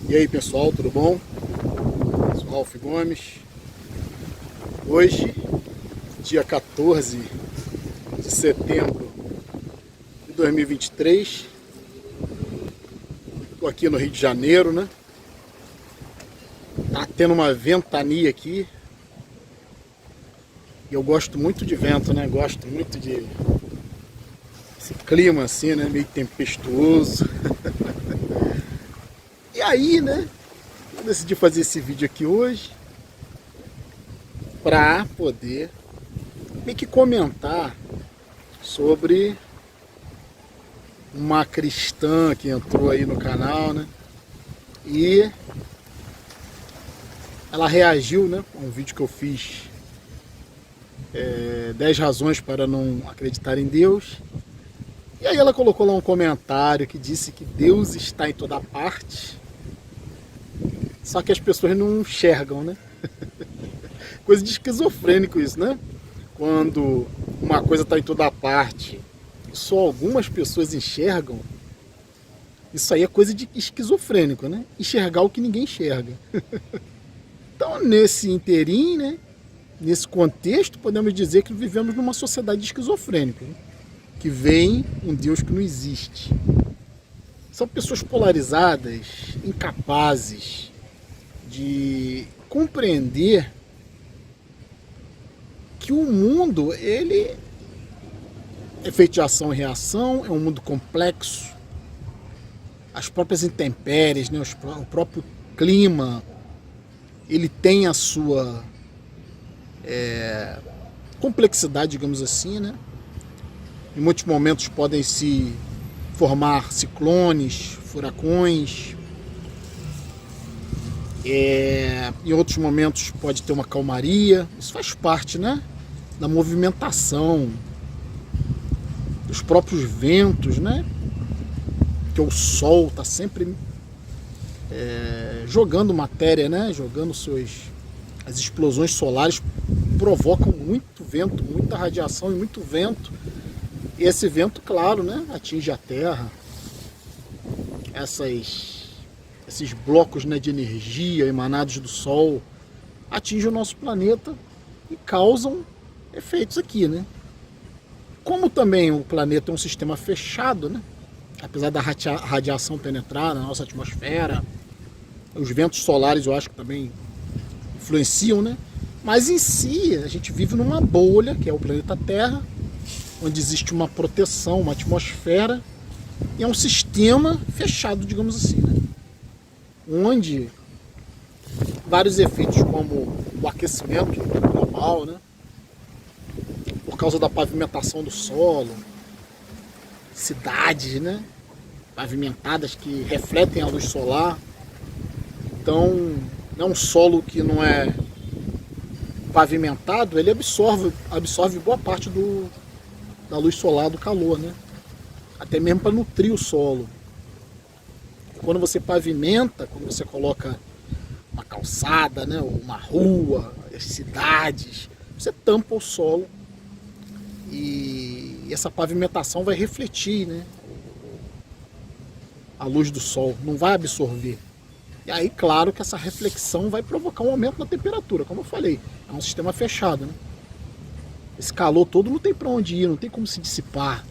E aí pessoal, tudo bom? Sou Ralf Gomes. Hoje, dia 14 de setembro de 2023, estou aqui no Rio de Janeiro, né? Tá tendo uma ventania aqui. E eu gosto muito de vento, né? Gosto muito de esse clima assim, né? Meio tempestuoso. E aí, né? Eu decidi fazer esse vídeo aqui hoje para poder meio que comentar sobre uma cristã que entrou aí no canal, né? E ela reagiu, né, a um vídeo que eu fiz, 10 razões para não acreditar em Deus. E aí ela colocou lá um comentário que disse que Deus está em toda parte, só que as pessoas não enxergam, né? Coisa de esquizofrênico isso, né? Quando uma coisa está em toda parte e só algumas pessoas enxergam, isso aí é coisa de esquizofrênico, né? Enxergar o que ninguém enxerga. Então, nesse interim, né? Nesse contexto, podemos dizer que vivemos numa sociedade esquizofrênica, né? Que vem um Deus que não existe. São pessoas polarizadas, incapazes de compreender que o mundo, ele é feito de ação e reação, é um mundo complexo. As próprias intempéries, né, o próprio clima, ele tem a sua complexidade, digamos assim, né? Em muitos momentos podem se formar ciclones, furacões. Em outros momentos pode ter uma calmaria. Isso faz parte, né, da movimentação dos próprios ventos, né? Que o Sol está sempre jogando matéria, né? Jogando as explosões solares provocam muito vento, muita radiação e muito vento. E esse vento, claro, né, atinge a Terra. Esses blocos, né, de energia emanados do Sol atingem o nosso planeta e causam efeitos aqui, né? Como também o planeta é um sistema fechado, né? Apesar da radiação penetrar na nossa atmosfera, os ventos solares eu acho que também influenciam, né? Mas em si a gente vive numa bolha, que é o planeta Terra, onde existe uma proteção, uma atmosfera, e é um sistema fechado, digamos assim, né? Onde vários efeitos como o aquecimento global, né? Por causa da pavimentação do solo, cidades, né, pavimentadas que refletem a luz solar. Então, é um solo que não é pavimentado, ele absorve boa parte da luz solar, do calor, né? Até mesmo para nutrir o solo. Quando você pavimenta, quando você coloca uma calçada, né, uma rua, as cidades, você tampa o solo e essa pavimentação vai refletir, né, a luz do sol, não vai absorver. E aí, claro que essa reflexão vai provocar um aumento da temperatura, como eu falei, é um sistema fechado, né? Esse calor todo não tem para onde ir, não tem como se dissipar,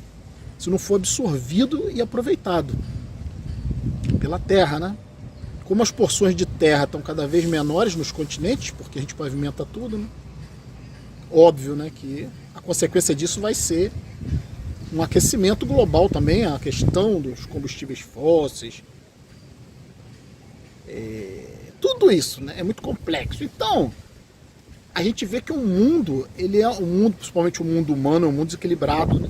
se não for absorvido e aproveitado pela Terra, né? Como as porções de terra estão cada vez menores nos continentes, porque a gente pavimenta tudo, né? Óbvio, né, que a consequência disso vai ser um aquecimento global também, a questão dos combustíveis fósseis, tudo isso, né, é muito complexo. Então, a gente vê que o mundo, ele é um mundo, principalmente o mundo humano, é um mundo desequilibrado, né?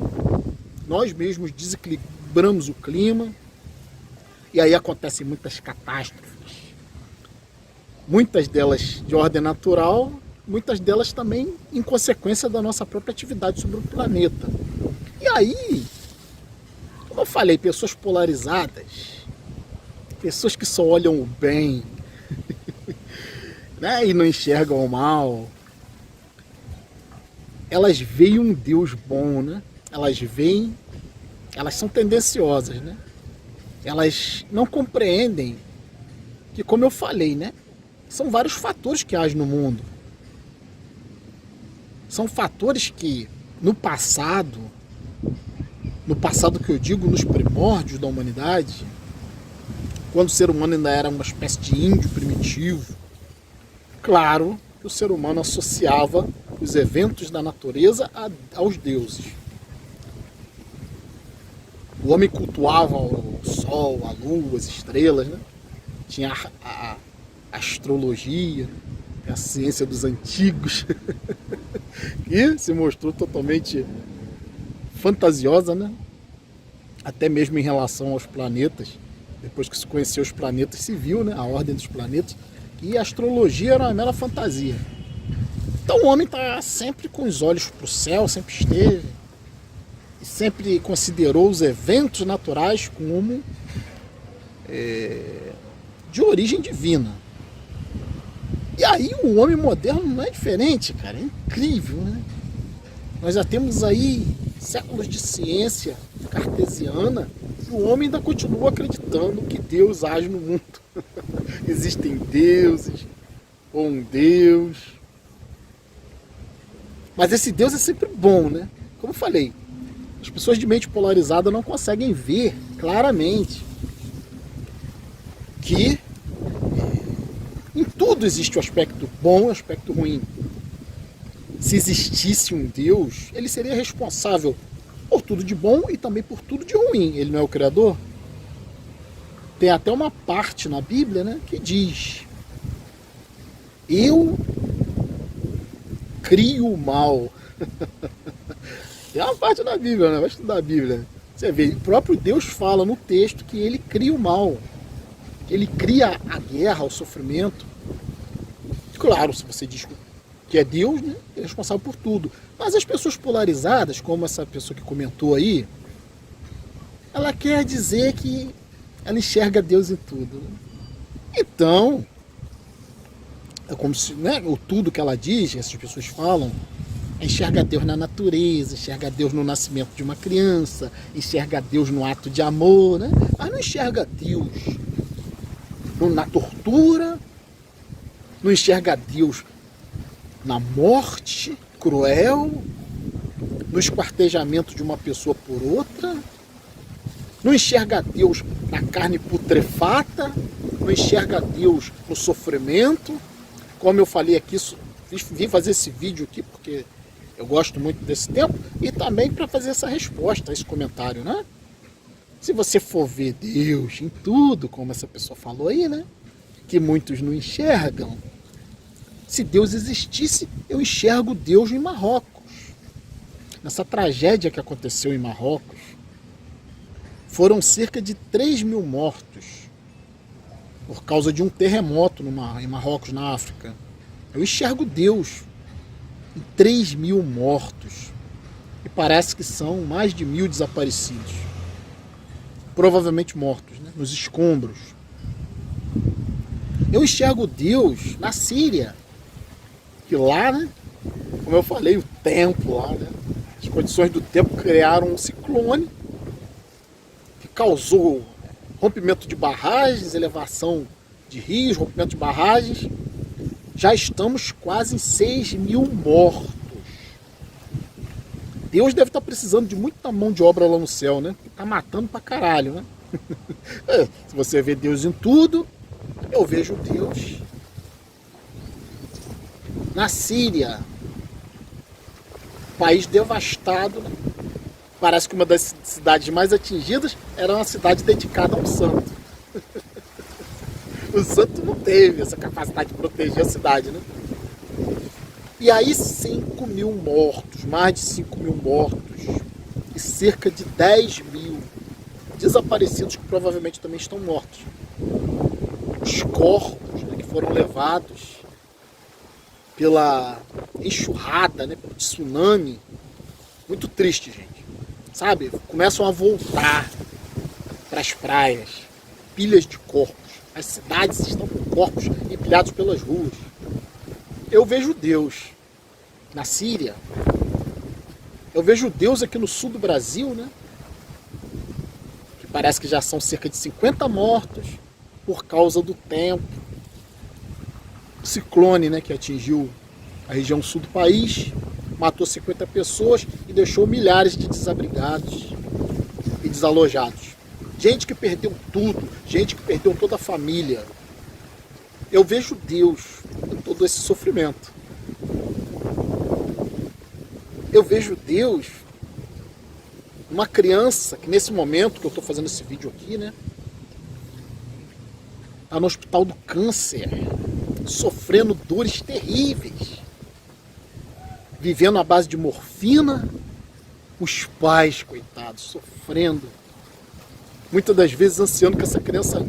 Nós mesmos desequilibramos o clima, e aí acontecem muitas catástrofes. Muitas delas de ordem natural, muitas delas também em consequência da nossa própria atividade sobre o planeta. E aí, como eu falei, pessoas polarizadas, pessoas que só olham o bem, né, e não enxergam o mal, elas veem um Deus bom, né? Elas são tendenciosas, né? Elas não compreendem que, como eu falei, né, são vários fatores que agem no mundo. São fatores que, no passado que eu digo, nos primórdios da humanidade, quando o ser humano ainda era uma espécie de índio primitivo, claro que o ser humano associava os eventos da natureza aos deuses. O homem cultuava o sol, a lua, as estrelas, né? Tinha a astrologia, a ciência dos antigos, que se mostrou totalmente fantasiosa, né? Até mesmo em relação aos planetas. Depois que se conheceu os planetas, se viu, né, a ordem dos planetas, e a astrologia era uma mera fantasia. Então o homem está sempre com os olhos para o céu, sempre esteve, e sempre considerou os eventos naturais como de origem divina. E aí o homem moderno não é diferente, cara, é incrível, né? Nós já temos aí séculos de ciência cartesiana e o homem ainda continua acreditando que Deus age no mundo. Existem deuses, ou um Deus. Mas esse Deus é sempre bom, né? Como eu falei, as pessoas de mente polarizada não conseguem ver claramente que em tudo existe o aspecto bom e o aspecto ruim. Se existisse um Deus, ele seria responsável por tudo de bom e também por tudo de ruim. Ele não é o Criador? Tem até uma parte na Bíblia, né, que diz: eu crio o mal. Tem uma parte na Bíblia, né? Vai estudar a Bíblia. Você vê, o próprio Deus fala no texto que ele cria o mal. Ele cria a guerra, o sofrimento. Claro, se você diz que é Deus, né, ele é responsável por tudo. Mas as pessoas polarizadas, como essa pessoa que comentou aí, ela quer dizer que ela enxerga Deus em tudo. Então, é como se, né, o tudo que ela diz, essas pessoas falam, enxerga Deus na natureza, enxerga Deus no nascimento de uma criança, enxerga Deus no ato de amor, né? Mas não enxerga Deus na tortura, não enxerga Deus na morte cruel, no esquartejamento de uma pessoa por outra, não enxerga Deus na carne putrefata, não enxerga Deus no sofrimento. Como eu falei aqui, vim fazer esse vídeo aqui porque eu gosto muito desse tempo e também para fazer essa resposta a esse comentário, né? Se você for ver Deus em tudo, como essa pessoa falou aí, né? Que muitos não enxergam. Se Deus existisse, eu enxergo Deus em Marrocos. Nessa tragédia que aconteceu em Marrocos, foram cerca de 3.000 mortos por causa de um terremoto em Marrocos, na África. Eu enxergo Deus em 3.000 mortos. E parece que são mais de 1.000 desaparecidos. Provavelmente mortos, né? Nos escombros. Eu enxergo Deus na Síria. Que lá, né, como eu falei, o tempo lá, né, as condições do tempo criaram um ciclone que causou rompimento de barragens, elevação de rios, rompimento de barragens. Já estamos quase em 6.000 mortos. Deus deve estar precisando de muita mão de obra lá no céu, né? Tá matando pra caralho, né? Se você vê Deus em tudo, eu vejo Deus na Síria, país devastado. Parece que uma das cidades mais atingidas era uma cidade dedicada a um santo. O santo não teve essa capacidade de proteger a cidade, né? E aí 5.000 mortos, mais de 5.000 mortos, e cerca de 10.000 desaparecidos que provavelmente também estão mortos. Os corpos, né, que foram levados pela enxurrada, né, pelo tsunami. Muito triste, gente. Sabe? Começam a voltar para as praias, pilhas de corpos. As cidades estão com corpos empilhados pelas ruas. Eu vejo Deus na Síria. Eu vejo Deus aqui no sul do Brasil, né? Que parece que já são cerca de 50 mortos. por causa do tempo. O ciclone, né, que atingiu a região sul do país, matou 50 pessoas e deixou milhares de desabrigados e desalojados. Gente que perdeu tudo, gente que perdeu toda a família. Eu vejo Deus em todo esse sofrimento. Eu vejo Deus numa criança que nesse momento que eu estou fazendo esse vídeo aqui, né, está no hospital do câncer, sofrendo dores terríveis, vivendo à base de morfina, os pais, coitados, sofrendo, muitas das vezes ansiando que essa criança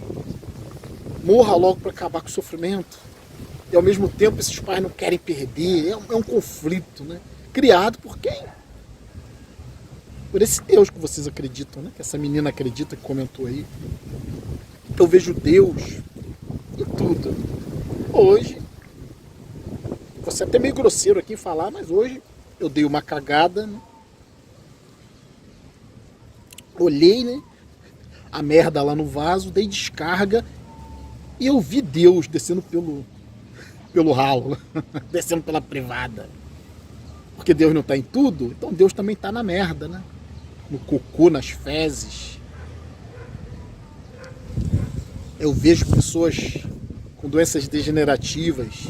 morra logo para acabar com o sofrimento, e ao mesmo tempo esses pais não querem perder, é um conflito, né? Criado por quem? Por esse Deus que vocês acreditam, né? Que essa menina acredita, que comentou aí. Eu vejo Deus em tudo. Hoje, vou ser até meio grosseiro aqui em falar, mas hoje eu dei uma cagada, né? Olhei, né, a merda lá no vaso, dei descarga e eu vi Deus descendo pelo ralo, descendo pela privada. Porque Deus não está em tudo, então Deus também está na merda, né? No cocô, nas fezes. Eu vejo pessoas com doenças degenerativas,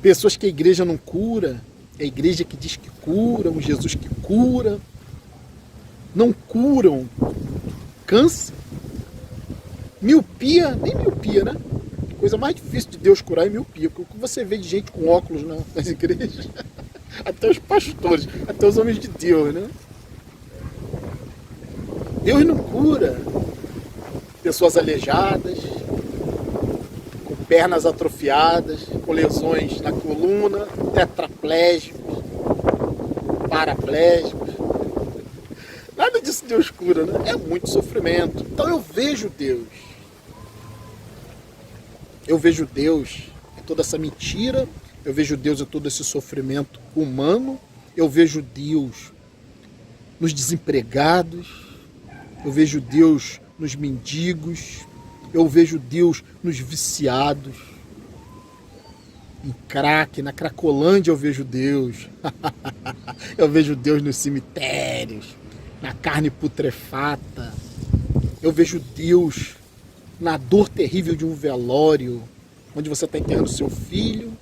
pessoas que a igreja não cura, é a igreja que diz que cura, um Jesus que cura, não curam câncer, miopia, nem miopia, né? A coisa mais difícil de Deus curar é miopia, porque o que você vê de gente com óculos nas igrejas, até os pastores, até os homens de Deus, né? Deus não cura pessoas aleijadas, com pernas atrofiadas, com lesões na coluna, tetraplégicos, paraplégicos. Nada disso Deus cura, né? É muito sofrimento. Então eu vejo Deus. Eu vejo Deus em toda essa mentira, eu vejo Deus em todo esse sofrimento humano, eu vejo Deus nos desempregados, eu vejo Deus nos mendigos, eu vejo Deus nos viciados, em crack, na Cracolândia eu vejo Deus, eu vejo Deus nos cemitérios, na carne putrefata, eu vejo Deus na dor terrível de um velório, onde você está enterrando seu filho,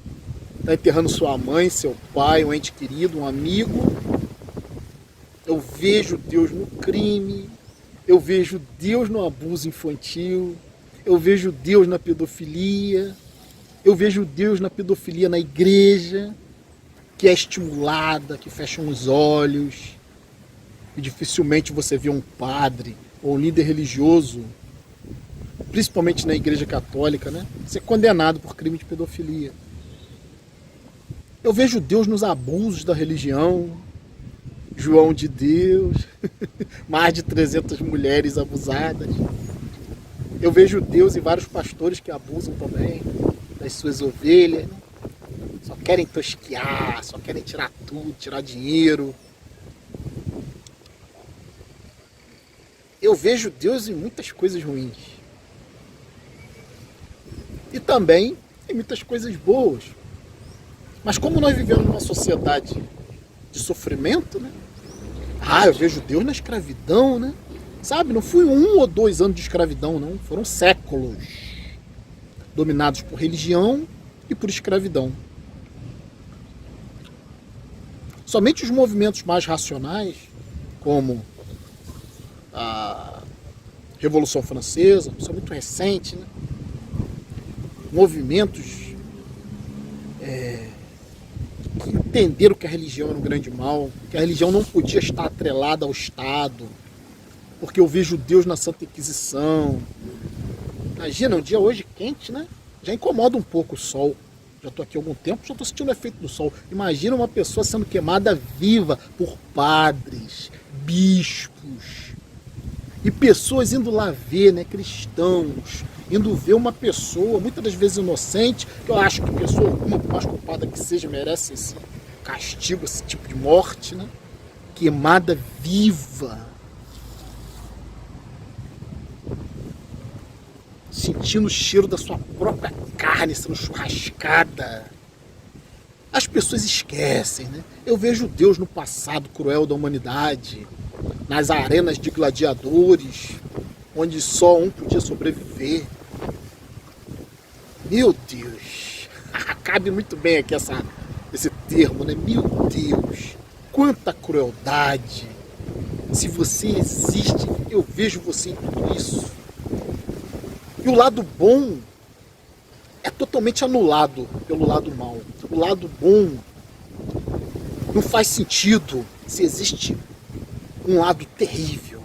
está enterrando sua mãe, seu pai, um ente querido, um amigo. Eu vejo Deus no crime, eu vejo Deus no abuso infantil, eu vejo Deus na pedofilia, eu vejo Deus na pedofilia na igreja, que é estimulada, que fecham os olhos, e dificilmente você vê um padre ou um líder religioso, principalmente na igreja católica, né, ser condenado por crime de pedofilia. Eu vejo Deus nos abusos da religião, João de Deus, mais de 300 mulheres abusadas. Eu vejo Deus em vários pastores que abusam também das suas ovelhas, né? Só querem tosquear, só querem tirar tudo, tirar dinheiro. Eu vejo Deus em muitas coisas ruins. E também em muitas coisas boas. Mas como nós vivemos numa sociedade de sofrimento, né? Eu vejo Deus na escravidão, né? Sabe, não foi 1 ou 2 anos de escravidão, não. Foram séculos dominados por religião e por escravidão. Somente os movimentos mais racionais, como a Revolução Francesa, isso é muito recente, né? Movimentos que entenderam que a religião era um grande mal, que a religião não podia estar atrelada ao Estado, porque eu vejo Deus na Santa Inquisição. Imagina, um dia hoje quente, né? Já incomoda um pouco o sol. Já estou aqui há algum tempo, já estou sentindo o efeito do sol. Imagina uma pessoa sendo queimada viva por padres, bispos, e pessoas indo lá ver, né, cristãos, indo ver uma pessoa, muitas das vezes inocente, que eu acho que a pessoa, alguma mais culpada que seja, merece esse castigo, esse tipo de morte, né? Queimada viva. sentindo o cheiro da sua própria carne sendo churrascada. As pessoas esquecem, né? Eu vejo Deus no passado cruel da humanidade, nas arenas de gladiadores, onde só um podia sobreviver. Meu Deus, cabe muito bem aqui esse termo, né? Meu Deus, quanta crueldade. Se você existe, eu vejo você em tudo isso. E o lado bom é totalmente anulado pelo lado mal. O lado bom não faz sentido se existe um lado terrível,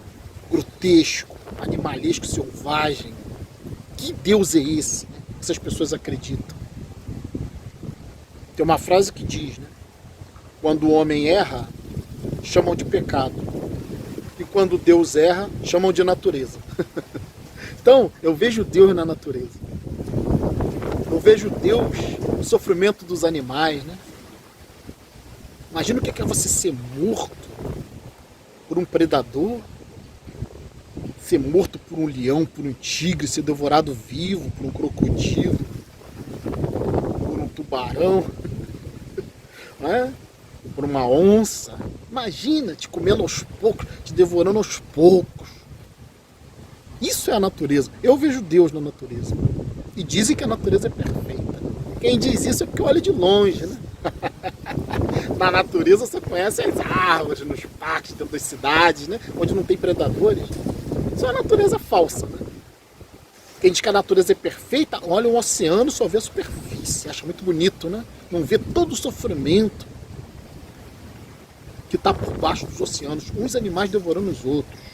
grotesco, animalesco, selvagem. Que Deus é esse, né? Essas pessoas acreditam. Tem uma frase que diz, né? Quando o homem erra, chamam de pecado. E quando Deus erra, chamam de natureza. Então, eu vejo Deus na natureza. Eu vejo Deus no sofrimento dos animais, né? Imagina o que é você ser morto por um predador, ser morto por um leão, por um tigre, ser devorado vivo por um crocodilo, por um tubarão, né? Por uma onça. Imagina te comendo aos poucos, te devorando aos poucos. Isso é a natureza. Eu vejo Deus na natureza. E dizem que a natureza é perfeita. Quem diz isso é porque olha de longe, né? Na natureza você conhece as árvores, nos parques, dentro das cidades, né? Onde não tem predadores. Isso é uma natureza falsa, né? Quem diz que a natureza é perfeita, olha um oceano e só vê a superfície. Acha muito bonito, né? Não vê todo o sofrimento que está por baixo dos oceanos. Uns animais devorando os outros.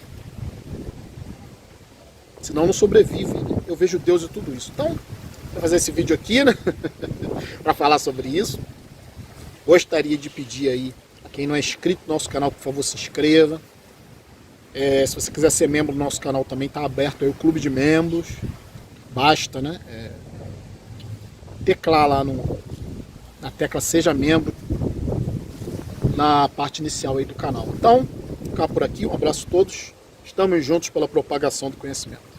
Senão não sobrevivem, né? Eu vejo Deus e tudo isso. Então, vou fazer esse vídeo aqui, né? Para falar sobre isso. Gostaria de pedir aí a quem não é inscrito no nosso canal, por favor, se inscreva. Se você quiser ser membro do nosso canal também, está aberto aí o clube de membros. Basta, né? Teclar lá na tecla Seja Membro, na parte inicial aí do canal. Então, vou ficar por aqui. Um abraço a todos. Estamos juntos pela propagação do conhecimento.